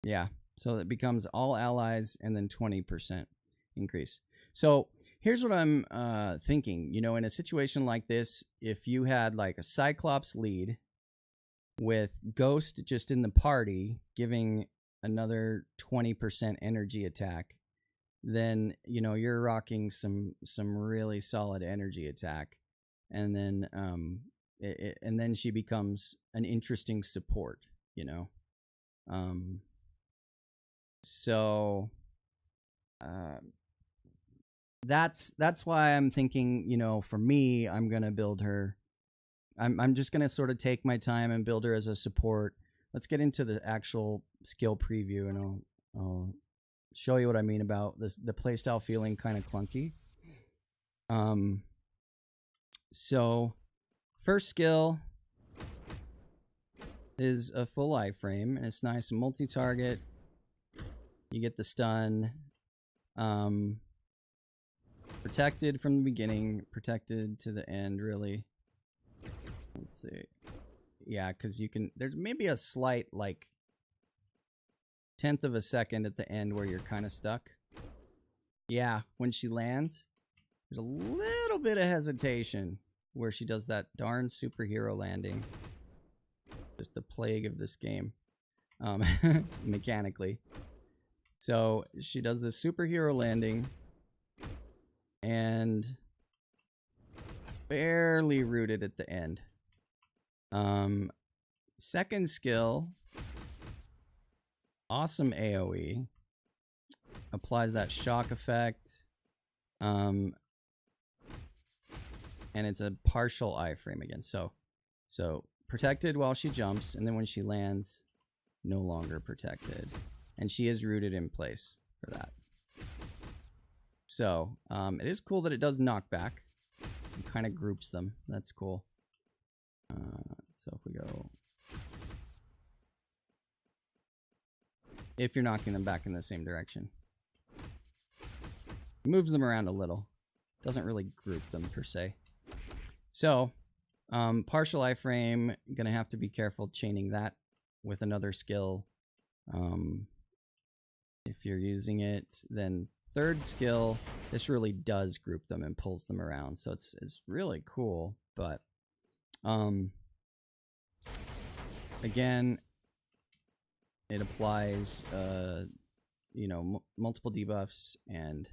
Yeah. So it becomes all allies and then 20% increase. So here's what I'm thinking. You know, in a situation like this, if you had like a Cyclops lead with Ghost just in the party giving another 20% energy attack, then you know you're rocking some really solid energy attack, and then and then she becomes an interesting support, you know. So that's why I'm thinking, you know, for me, I'm gonna build her. I'm just gonna sort of take my time and build her as a support. Let's get into the actual skill preview, and I'll show you what I mean about this. The playstyle feeling kind of clunky. So first skill is a full iframe, and it's nice and multi-target. You get the stun. Protected from the beginning, protected to the end, really. Let's see. Yeah, because you can... There's maybe a slight, like, 10th of a second at the end where you're kind of stuck. Yeah, when she lands, there's a little bit of hesitation where she does that darn superhero landing. Just the plague of this game. Mechanically. So, she does the superhero landing. And barely rooted at the end. Second skill, awesome AoE, applies that shock effect, and it's a partial iframe again. So protected while she jumps, and then when she lands, no longer protected, and she is rooted in place for that. So, it is cool that it does knockback. It kind of groups them. That's cool. So if we go... If you're knocking them back in the same direction. It moves them around a little. Doesn't really group them, per se. So, partial iframe. Gonna have to be careful chaining that with another skill. If you're using it, then... Third skill, this really does group them and pulls them around, so it's really cool. But again, it applies you know, multiple debuffs. And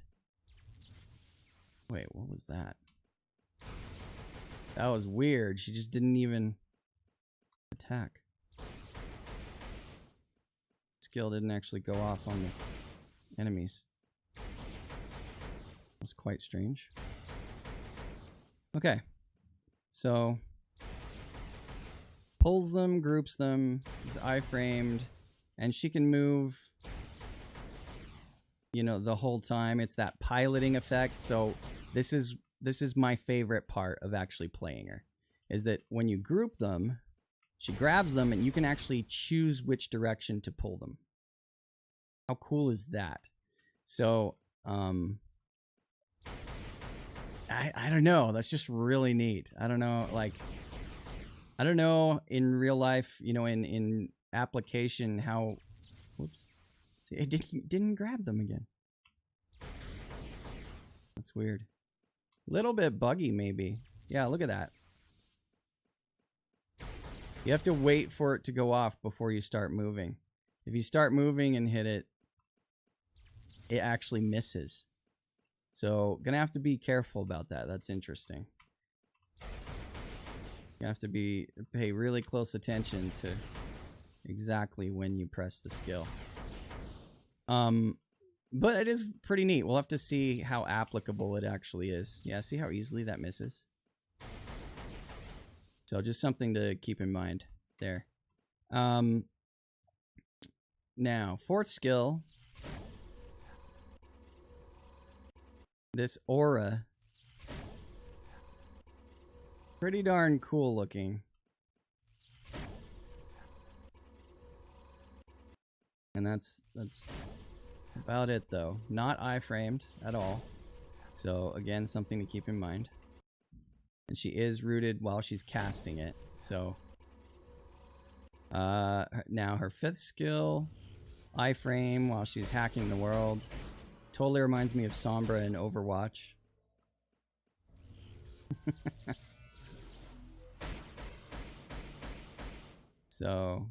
wait, what was that? That was weird. She just didn't even attack. Skill didn't actually go off on the enemies. Was quite strange. Okay, so pulls them, groups them, is iframed, and she can move, you know, the whole time. It's that piloting effect. So this is my favorite part of actually playing her, is that when you group them, she grabs them and you can actually choose which direction to pull them. How cool is that? So I don't know. That's just really neat. I don't know, like, I don't know in real life, you know, in application how, whoops, see, it didn't grab them again. That's weird. Little bit buggy, maybe. Yeah, look at that. You have to wait for it to go off before you start moving. If you start moving and hit it, it actually misses. So, gonna have to be careful about that. That's interesting. You have to pay really close attention to exactly when you press the skill. But it is pretty neat. We'll have to see how applicable it actually is. Yeah, see how easily that misses? So just something to keep in mind there. Now, fourth skill. This aura. Pretty darn cool looking. And that's about it, though. Not iframed at all. So, again, something to keep in mind. And she is rooted while she's casting it. So, now her fifth skill. iframe while she's hacking the world. Totally reminds me of Sombra in Overwatch. So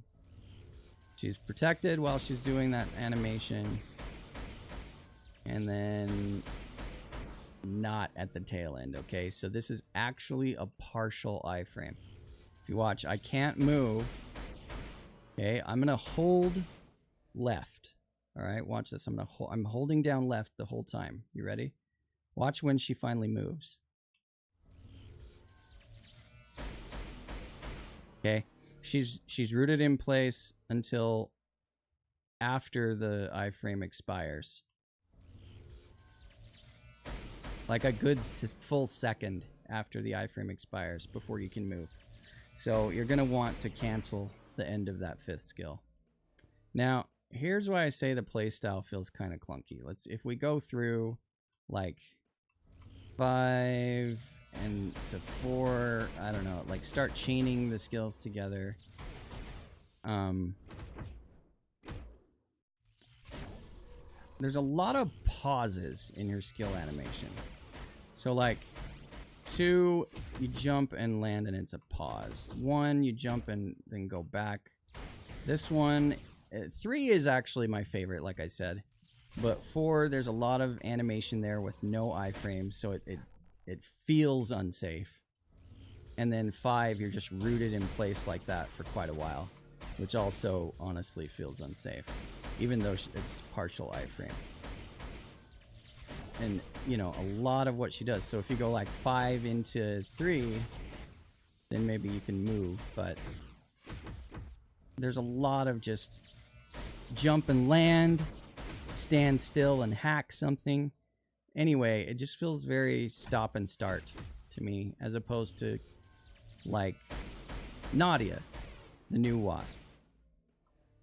she's protected while she's doing that animation. And then not at the tail end, okay? So this is actually a partial iframe. If you watch, I can't move. Okay, I'm gonna hold left. All right, watch this. I'm holding down left the whole time. You ready? Watch when she finally moves. Okay, she's rooted in place until after the iframe expires. Like a good full second after the iframe expires before you can move. So you're gonna want to cancel the end of that 5th skill. Now, here's why I say the playstyle feels kind of clunky. If we go through like 5 and to 4, I don't know, like start chaining the skills together. There's a lot of pauses in your skill animations. So like 2, you jump and land and it's a pause. 1, you jump and then go back. This one, 3 is actually my favorite, like I said. But 4, there's a lot of animation there with no iframes, so it feels unsafe. And then 5, you're just rooted in place like that for quite a while, which also honestly feels unsafe, even though it's partial iframe. And, you know, a lot of what she does. So if you go like 5 into 3, then maybe you can move, but there's a lot of just jump and land, stand still and hack something. Anyway, it just feels very stop and start to me, as opposed to like Nadia, the new Wasp,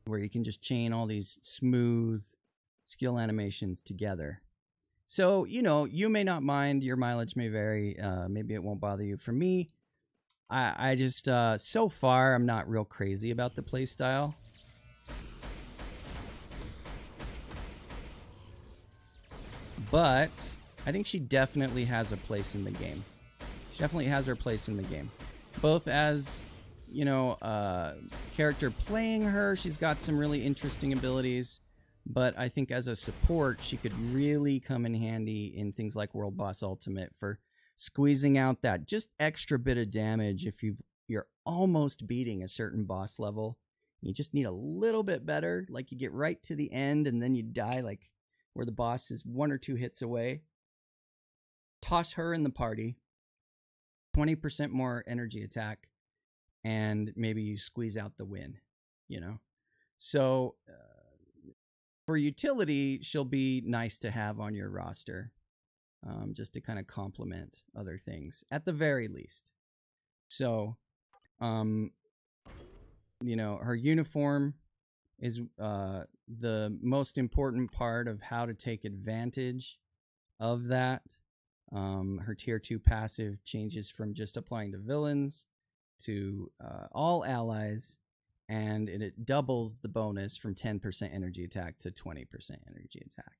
where you can just chain all these smooth skill animations together. So, you know, you may not mind, your mileage may vary, maybe it won't bother you. For me, I just, so far, I'm not real crazy about the playstyle. But I think she definitely has a place in the game. She definitely has her place in the game. Both as, you know, character playing her, she's got some really interesting abilities. But I think as a support, she could really come in handy in things like World Boss Ultimate for squeezing out that just extra bit of damage if you're almost beating a certain boss level. You just need a little bit better, like you get right to the end and then you die, like where the boss is 1 or 2 hits away. Toss her in the party, 20% more energy attack, and maybe you squeeze out the win, you know? So for utility, she'll be nice to have on your roster, just to kind of complement other things, at the very least. So, you know, her uniform is the most important part of how to take advantage of that. Her tier 2 passive changes from just applying to villains to all allies, and it doubles the bonus from 10% energy attack to 20% energy attack.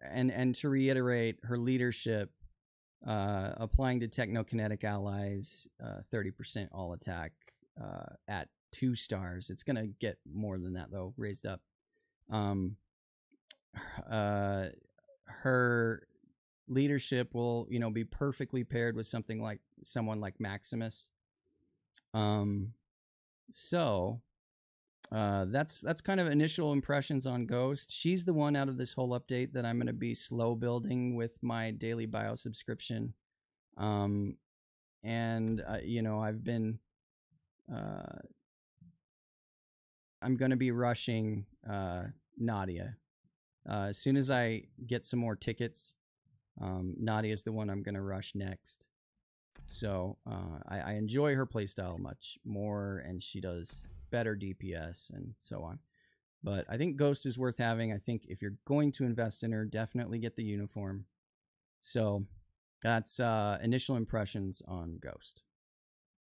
And to reiterate, her leadership, applying to technokinetic allies, 30% all attack at 2 stars. It's gonna get more than that though, raised up. Her leadership will, you know, be perfectly paired with someone like Maximus. That's kind of initial impressions on Ghost. She's the one out of this whole update that I'm going to be slow building with my daily bio subscription. You know, I'm going to be rushing Nadia. As soon as I get some more tickets, Nadia is the one I'm going to rush next. So I enjoy her playstyle much more, and she does better DPS and so on. But I think Ghost is worth having. I think if you're going to invest in her, definitely get the uniform. So that's initial impressions on Ghost.